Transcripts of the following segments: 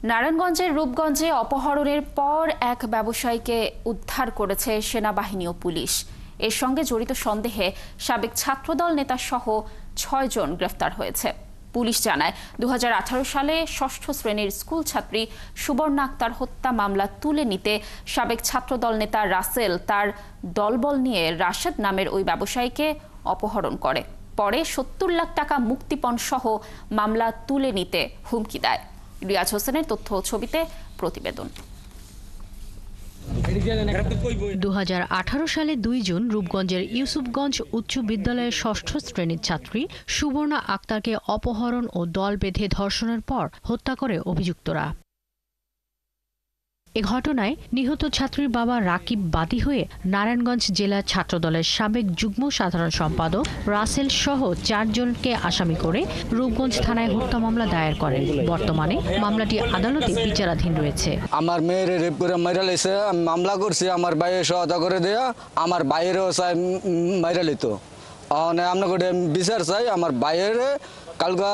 নারায়ণগঞ্জের রূপগঞ্জে অপহরণের পর এক ব্যবসায়ীকে উদ্ধার করেছে সেনাবাহিনী ও পুলিশ। এর সঙ্গে জড়িত সন্দেহে সাবেক ছাত্রদল নেতা সহ ৬ জন গ্রেফতার হয়েছে। পুলিশ জানায় ২০১৮ সালে ষষ্ঠ শ্রেণীর স্কুল ছাত্রী সুবর্ণা আক্তার হত্যা মামলা তুলে নিতে সাবেক ছাত্রদল নেতা রাসেল তার দলবল নিয়ে রাশেদ নামের ওই ব্যবসায়ীকে অপহরণ করে। পরে ৭০ লাখ টাকা মুক্তিপণ সহ মামলা তুলে নিতে হুমকি দেয়। রিয়াজ হোসেনের তথ্য ও ছবিতে প্রতিবেদন। ২০১৮ সালে ২ জুন রূপগঞ্জের ইউসুফগঞ্জ উচ্চ বিদ্যালয়ের ষষ্ঠ শ্রেণীর ছাত্রী সুবর্ণা আক্তারকে অপহরণ ও দল বেঁধে ধর্ষণের পর হত্যা করে অভিযুক্তরা। এ ঘটনায় নিহত ছাত্রীর বাবা রাকিব বাদী হয়ে নারায়ণগঞ্জ জেলা ছাত্রদলের সাবেক যুগ্ম সাধারণ সম্পাদক রাসেল সহ ৪ জনকে আসামি করে রূপগঞ্জ থানায় হত্যা মামলা দায়ের করেন। বর্তমানে মামলাটি আদালতে বিচারাধীন রয়েছে। আমার মেয়ের রেপ করে মাইরা লাইছে, আমি মামলা করছি, আমার ভাইয়ের সহায়তা করে দেয়া, আমার ভাইয়েরও চাই মাইরা লিত। আপনাকে বিচার চাই আমার ভাইয়ের কালকা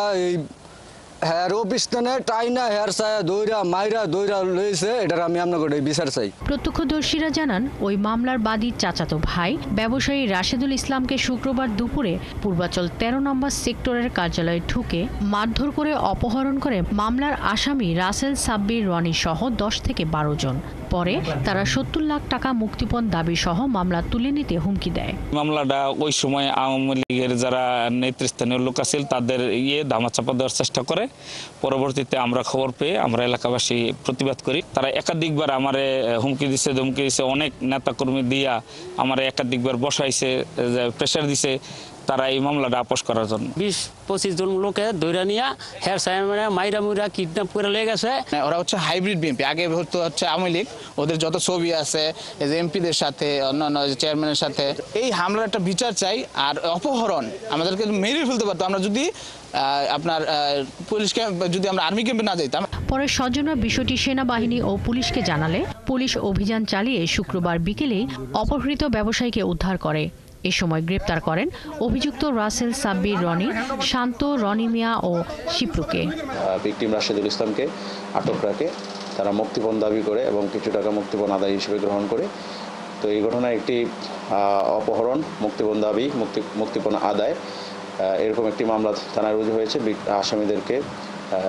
হেয়ার অফিসনে টাইনা হেয়ার চায় দৌড়া মাইরা দৌড়া লইছে, এটার আমি আপনাকে বিচার চাই। প্রত্যক্ষদর্শীরা জানান ওই মামলার বাদী চাচাতো ভাই ব্যবসায়ী রাশেদুল ইসলামকে শুক্রবার দুপুরে পূর্বাচল ১৩ নম্বর সেক্টরের কার্যালয়ে ঢুকে মারধর করে অপহরণ করে মামলার আসামি রাসেল সাব্বির রনি সহ ১০ থেকে ১২ জন। পরে তারা ৭০ লাখ টাকা মুক্তিপণ দাবি সহ মামলা তুলে নিতে হুমকি দেয়। মামলাটা ওই সময় আওয়ামী লীগের যারা নেতৃস্থানীয় লোক আছে তাদের ধামাচাপা দেওয়ার চেষ্টা করে। পরবর্তীতে আমরা খবর পেয়ে আমরা এলাকাবাসী প্রতিবাদ করি। তারা একাধিকবার আমারে হুমকি দিছে ধমকি দিছে, অনেক নেতাকর্মী দিয়া আমার একাধিকবার বসাইছে, প্রেশার দিছে তারা এই মামলাটা আপোষ করার জন্য। ২০-২৫ জন লোকে ধরে নিয়ে হেয়ার সাইমানে মাইরা মুইরা কিডন্যাপ করে লেগে গেছে। ওরা হচ্ছে হাইব্রিড বিএনপি, আগে হচ্ছে আওয়ামী লীগ, ওদের যত ছবি আছে এই যে এমপিদের সাথে অন্যান্য চেয়ারম্যানের সাথে। এই হামলার একটা বিচার চাই। আর অপহরণ আমাদেরকে মেরে ফেলতে পারতো আমরা যদি আপনার পুলিশকে যদি আমরা আর্মি ক্যাম্পে না যেতাম। পরে স্বজনরা বিষয়টি সেনাবাহিনী ও পুলিশকে জানালে পুলিশ অভিযান চালিয়ে শুক্রবার বিকেলেই অপহৃত ব্যবসায়ীকে উদ্ধার করে। এ সময় গ্রেপ্তার করেন অভিযুক্ত রাসেল সাব্বির রনি, শান্ত, রনি মিয়া ও শিপ্রুকে। ভিকটিম রাশেদুল ইসলামকে আটক রাখে, তারা মুক্তিপণ দাবি করে এবং কিছু টাকা মুক্তিপণ আদায় হিসেবে গ্রহণ করে। তো এই ঘটনায় একটি অপহরণ, মুক্তিপণ দাবি, মুক্তিপণ আদায় এরকম একটি মামলা থানায় রুজু হয়েছে। আসামিদেরকে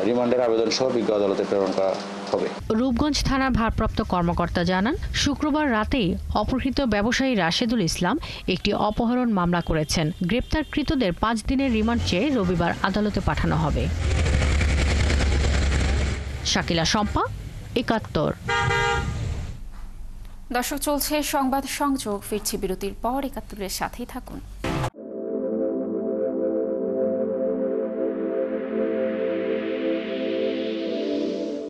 রিমান্ডের আবেদন সহ বিজ্ঞ আদালতে প্রেরণ করা হবে। রূপগঞ্জ থানার ভারপ্রাপ্ত কর্মকর্তা জানান, শুক্রবার রাতেই অপহৃত ব্যবসায়ী রাশেদুল ইসলাম একটি অপহরণ মামলা করেছেন। গ্রেপ্তারকৃতদের ৫ দিনের রিমান্ড চেয়ে রবিবার আদালতে পাঠানো হবে। শাকিলা শম্পা, ৭১। দর্শক, চলছে সংবাদ সংযোগ। ফিরছি বিরতির পর। ৭১-এর সাথেই থাকুন।